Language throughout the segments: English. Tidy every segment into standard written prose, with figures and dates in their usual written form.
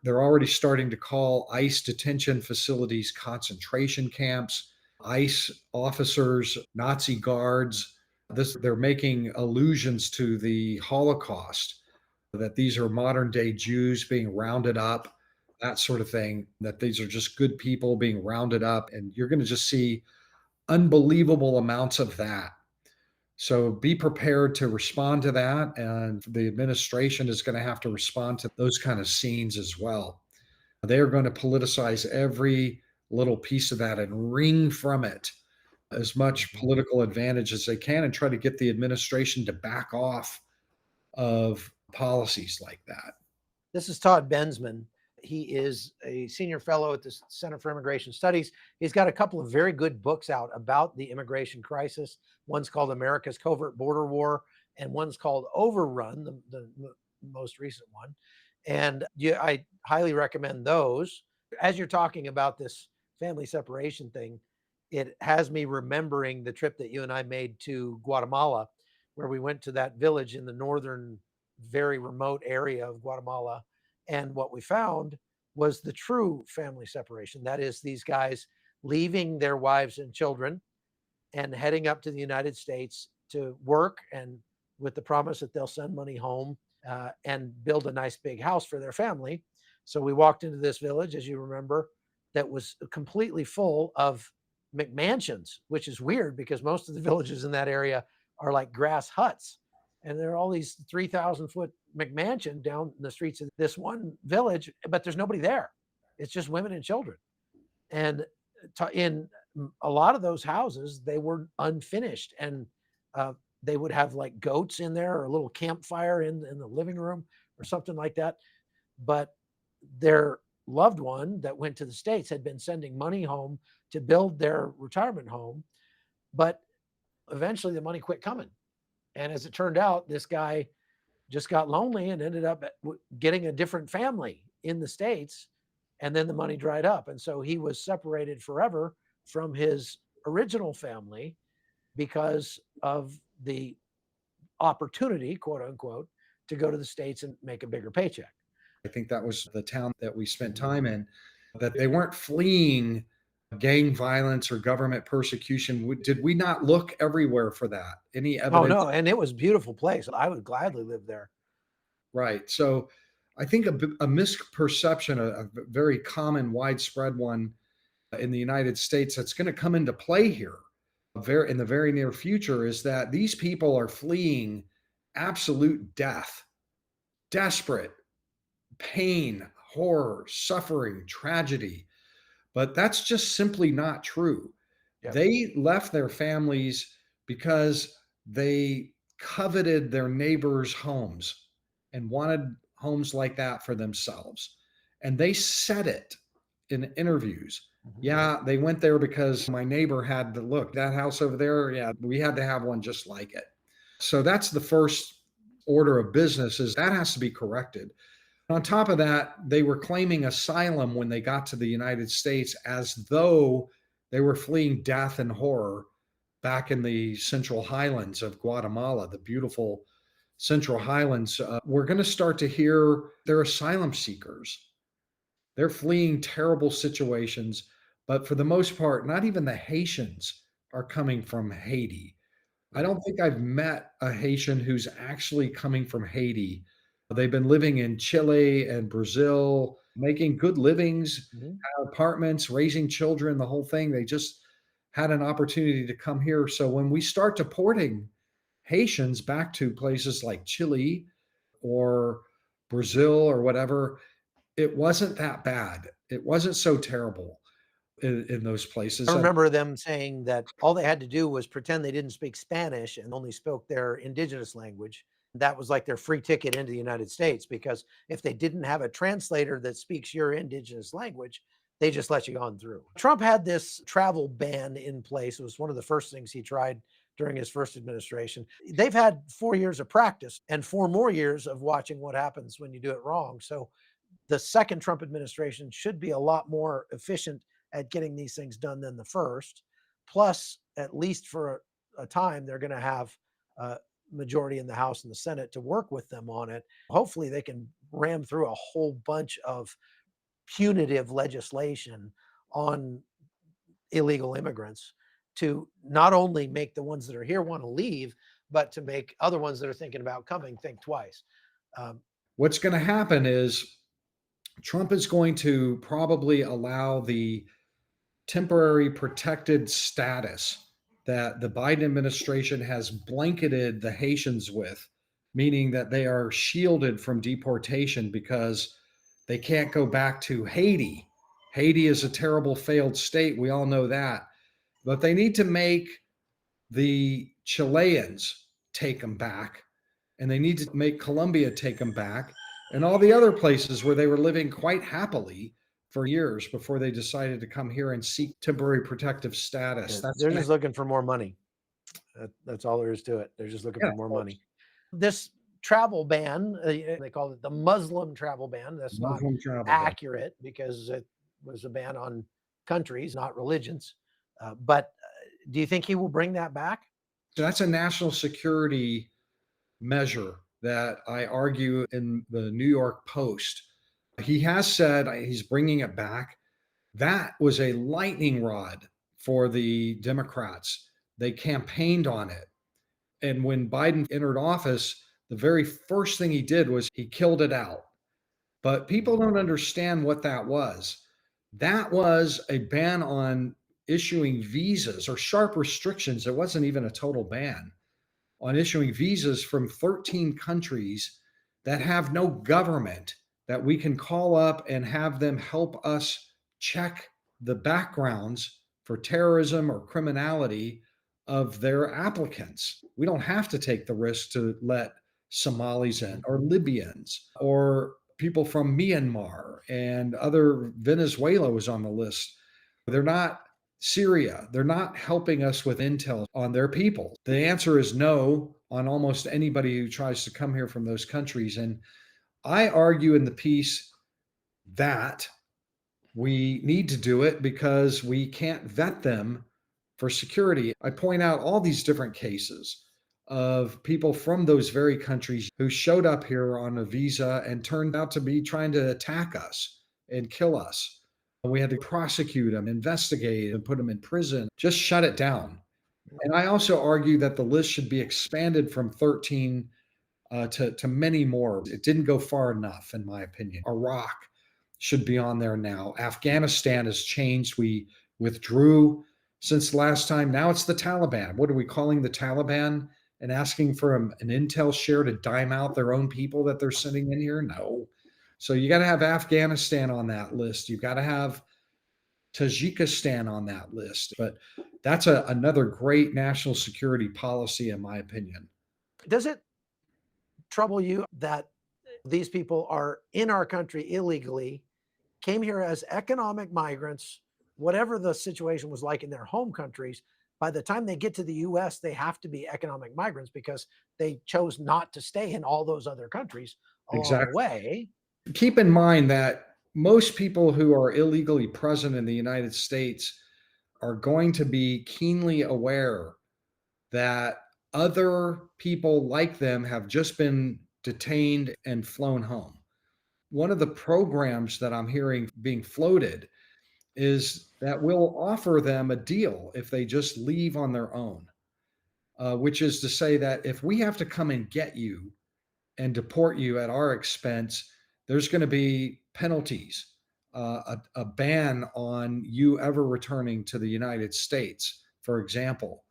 They're already starting to call ICE detention facilities concentration camps, ICE officers, Nazi guards. They're making allusions to the Holocaust, that these are modern day Jews being rounded up, that sort of thing, that these are just good people being rounded up. And you're going to just see unbelievable amounts of that. So be prepared to respond to that. And the administration is going to have to respond to those kind of scenes as well. They are going to politicize every little piece of that and wring from it as much Mhm. political advantage as they can and try to get the administration to back off of policies like that. This is Todd Bensman. He is a senior fellow at the Center for Immigration Studies. He's got a couple of very good books out about the immigration crisis. One's called America's Covert Border War, and one's called Overrun, the most recent one. And yeah, I highly recommend those. As you're talking about this family separation thing, it has me remembering the trip that you and I made to Guatemala, where we went to that village in the northern, very remote area of Guatemala. And what we found was the true family separation. That is, these guys leaving their wives and children and heading up to the United States to work, and with the promise that they'll send money home and build a nice big house for their family. So we walked into this village, as you remember, that was completely full of McMansions, which is weird because most of the villages in that area are like grass huts. And there are all these 3,000-foot McMansion down the streets of this one village, but there's nobody there. It's just women and children. And in a lot of those houses, they were unfinished, and they would have like goats in there or a little campfire in the living room or something like that. But their loved one that went to the States had been sending money home to build their retirement home, but eventually the money quit coming. And as it turned out, this guy just got lonely and ended up getting a different family in the States. And then the money dried up. And so he was separated forever from his original family because of the opportunity, quote unquote, to go to the States and make a bigger paycheck. I think that was the town that we spent time in, that they weren't fleeing gang violence or government persecution. Did we not look everywhere for that? Any Oh, evidence? no. And it was a beautiful place. I would gladly live there. Right. So I think a misperception, a very common, widespread one in the United States that's going to come into play here in the very near future is that these people are fleeing absolute death, desperate pain, horror, suffering, tragedy. But that's just simply not true. Yep. They left their families because they coveted their neighbors' homes and wanted homes like that for themselves. And they said it in interviews. Mhm. Yeah, they went there because my neighbor had to look, that house over there. Yeah, we had to have one just like it. So that's the first order of business, is that has to be corrected. On top of that, they were claiming asylum when they got to the United States as though they were fleeing death and horror back in the Central Highlands of Guatemala, the beautiful Central Highlands. We're going to start to hear they're asylum seekers. They're fleeing terrible situations, but for the most part, not even the Haitians are coming from Haiti. I don't think I've met a Haitian who's actually coming from Haiti. They've been living in Chile and Brazil, making good livings, Mhm. apartments, raising children, the whole thing. They just had an opportunity to come here. So when we start deporting Haitians back to places like Chile or Brazil or whatever, it wasn't that bad. It wasn't so terrible in those I places. remember them saying that all they had to do was pretend they didn't speak Spanish and only spoke their indigenous language. That was like their free ticket into the United States, because if they didn't have a translator that speaks your indigenous language, they just let you on through. Trump had this travel ban in place. It was one of the first things he tried during his first administration. They've had 4 years of practice and 4 more years of watching what happens when you do it wrong. So the second Trump administration should be a lot more efficient at getting these things done than the first. Plus, at least for a time, they're going to have majority in the House and the Senate to work with them on it. Hopefully, they can ram through a whole bunch of punitive legislation on illegal immigrants to not only make the ones that are here want to leave, but to make other ones that are thinking about coming think twice. What's going to happen is Trump is going to probably allow the temporary protected status that the Biden administration has blanketed the Haitians with, meaning that they are shielded from deportation because they can't go back to Haiti. Haiti is a terrible failed state. We all know that. But they need to make the Chileans take them back, and they need to make Colombia take them back, and all the other places where they were living quite happily for years before they decided to come here and seek temporary protective status. They're just looking for more money. That's all there is to it. They're just looking for more money. This travel ban, they call it the Muslim travel ban. That's not accurate because it was a ban on countries, not religions. But do you think he will bring that back? So that's a national security measure that I argue in the New York Post. He has said he's bringing it back. That was a lightning rod for the Democrats. They campaigned on it. And when Biden entered office, the very first thing he did was he killed it out. But people don't understand what that was. That was a ban on issuing visas or sharp restrictions. It wasn't even a total ban on issuing visas from 13 countries that have no government that we can call up and have them help us check the backgrounds for terrorism or criminality of their applicants. We don't have to take the risk to let Somalis in or Libyans or people from Myanmar and other. Venezuela was on the list. They're not Syria. They're not helping us with intel on their people. The answer is no on almost anybody who tries to come here from those countries. And I argue in the piece that we need to do it because we can't vet them for security. I point out all these different cases of people from those very countries who showed up here on a visa and turned out to be trying to attack us and kill us. We had to prosecute them, investigate, and put them in prison, just shut it down. And I also argue that the list should be expanded from 13 to many more. It didn't go far enough, in my opinion. Iraq should be on there now. Afghanistan has changed. We withdrew since last time. Now it's the Taliban. What are we calling the Taliban and asking for an intel share to dime out their own people that they're sending in here? No. So you got to have Afghanistan on that list. You've got to have Tajikistan on that list. But that's another great national security policy, in my opinion. Does it trouble you that these people are in our country illegally, came here as economic migrants, whatever the situation was like in their home countries? By the time they get to the US, they have to be economic migrants because they chose not to stay in all those other countries along the way. Keep in mind that most people who are illegally present in the United States are going to be keenly aware that other people like them have just been detained and flown home. One of the programs that I'm hearing being floated is that we'll offer them a deal if they just leave on their own, which is to say that if we have to come and get you and deport you at our expense, there's going to be penalties, a ban on you ever returning to the United States, for example.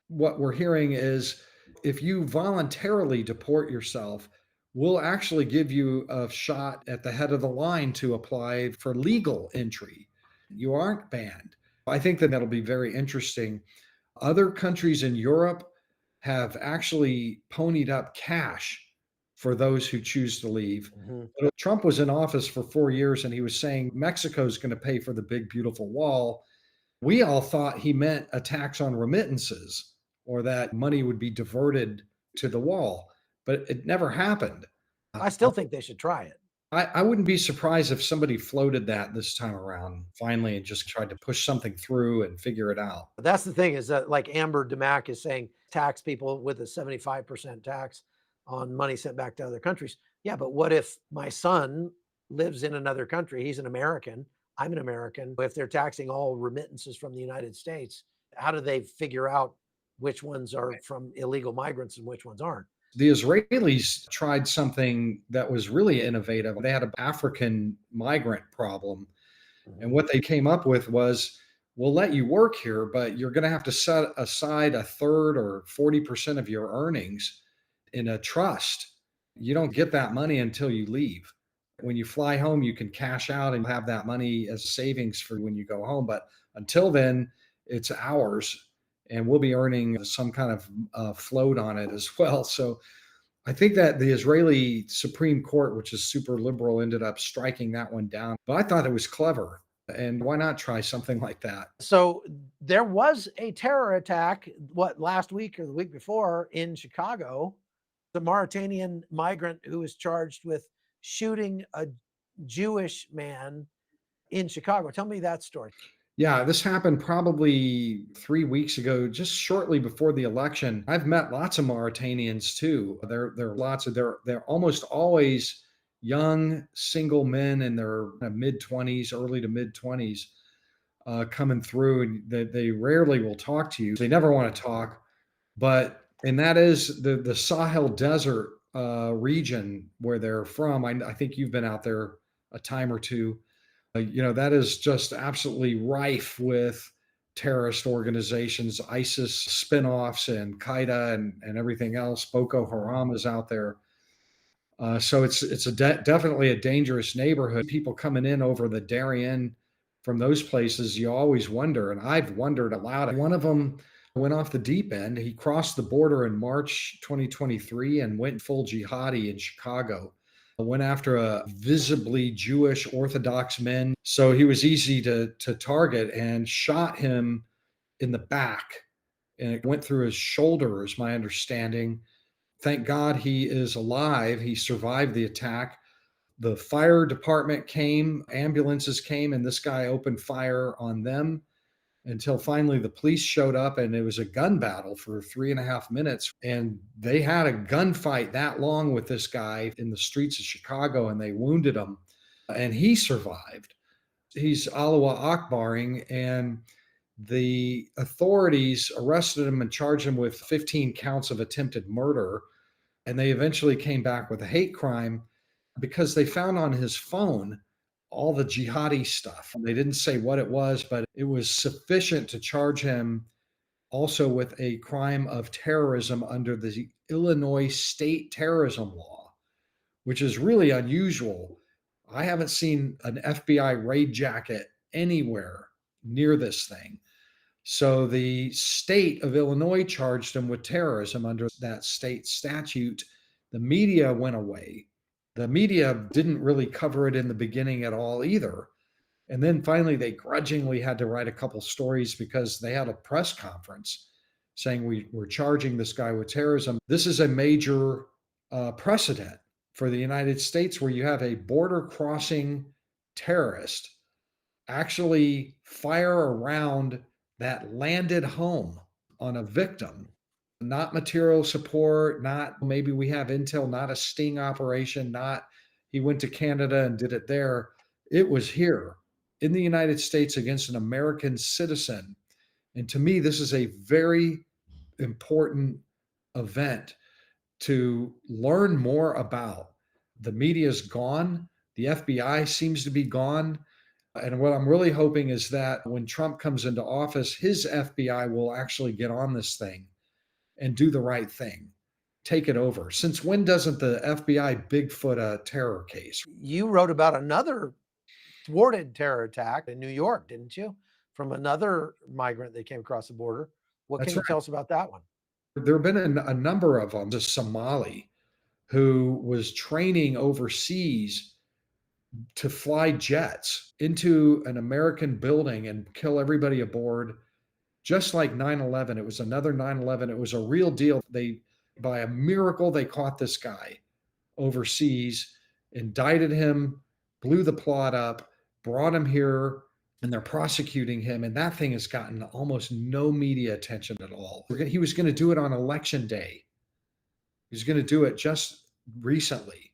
What we're hearing is if you voluntarily deport yourself, we'll actually give you a shot at the head of the line to apply for legal entry. You aren't banned. I think that that'll be very interesting. Other countries in Europe have actually ponied up cash for those who choose to leave. Mm-hmm. Trump was in office for 4 years and he was saying Mexico's going to pay for the big, beautiful wall. We all thought he meant a tax on remittances or that money would be diverted to the wall, but it never happened. I still think they should try it. I wouldn't be surprised if somebody floated that this time around finally and just tried to push something through and figure it out. That's the thing is that like Amber DeMack is saying tax people with a 75% tax on money sent back to other countries. Yeah, but what if my son lives in another country? He's an American. I'm an American. If they're taxing all remittances from the United States, how do they figure out which ones are from illegal migrants and which ones aren't? The Israelis tried something that was really innovative. They had an African migrant problem. And Mhm. what they came up with was, we'll let you work here, but you're going to have to set aside a third or 40% of your earnings in a trust. You don't get that money until you leave. When you fly home, you can cash out and have that money as savings for when you go home. But until then, it's ours. And we'll be earning some kind of float on it as well. So I think that the Israeli Supreme Court, which is super liberal, ended up striking that one down. But I thought it was clever. And why not try something like that? So there was a terror attack, what, last week or the week before in Chicago? The Mauritanian migrant who was charged with shooting a Jewish man in Chicago. Tell me that story. Yeah, this happened probably 3 weeks ago, just shortly before the election. I've met lots of Mauritanians too. There are lots of they're almost always young single men in their mid 20s, early to mid 20s, coming through, and they rarely will talk to you. They never want to talk, and that is the Sahel Desert region where they're from. I think you've been out there a time or two. That is just absolutely rife with terrorist organizations, ISIS spinoffs, and Qaeda, and everything else. Boko Haram is out there. So it's definitely a dangerous neighborhood. People coming in over the Darien from those places, you always wonder, and I've wondered aloud. One of them went off the deep end. He crossed the border in March 2023 and went full jihadi in Chicago. Went after a visibly Jewish Orthodox man, so he was easy to target, and shot him in the back, and it went through his shoulder, is my understanding. Thank God he is alive. He survived the attack. The fire department came, ambulances came, and this guy opened fire on them until finally the police showed up, and it was a gun battle for 3.5 minutes. And they had a gunfight that long with this guy in the streets of Chicago, and they wounded him, and he survived. He's Allah Akbaring, and the authorities arrested him and charged him with 15 counts of attempted murder. And they eventually came back with a hate crime because they found on his phone all the jihadi stuff. They didn't say what it was, but it was sufficient to charge him also with a crime of terrorism under the Illinois state terrorism law, which is really unusual. I haven't seen an FBI raid jacket anywhere near this thing. So the state of Illinois charged him with terrorism under that state statute. The media went away. The media didn't really cover it in the beginning at all either. And then finally, they grudgingly had to write a couple stories because they had a press conference saying we're charging this guy with terrorism. This is a major precedent for the United States where you have a border crossing terrorist actually fire around that landed home on a victim, not material support, not maybe we have intel, not a sting operation, not he went to Canada and did it there. It was here in the United States against an American citizen. And to me, this is a very important event to learn more about. The media's gone, the FBI seems to be gone. And what I'm really hoping is that when Trump comes into office, his FBI will actually get on this thing and do the right thing, take it over. Since when doesn't the FBI Bigfoot a terror case? You wrote about another thwarted terror attack in New York, didn't you? From another migrant that came across the border. What can That's you right. tell us about that one? There have been a number of them. A Somali who was training overseas to fly jets into an American building and kill everybody aboard, just like 9/11. It was another 9/11. It was a real deal. By a miracle, they caught this guy overseas. indicted him, blew the plot up, brought him here, and they're prosecuting him. And that thing has gotten almost no media attention at all. He was going to do it on election day. He was going to do it just recently.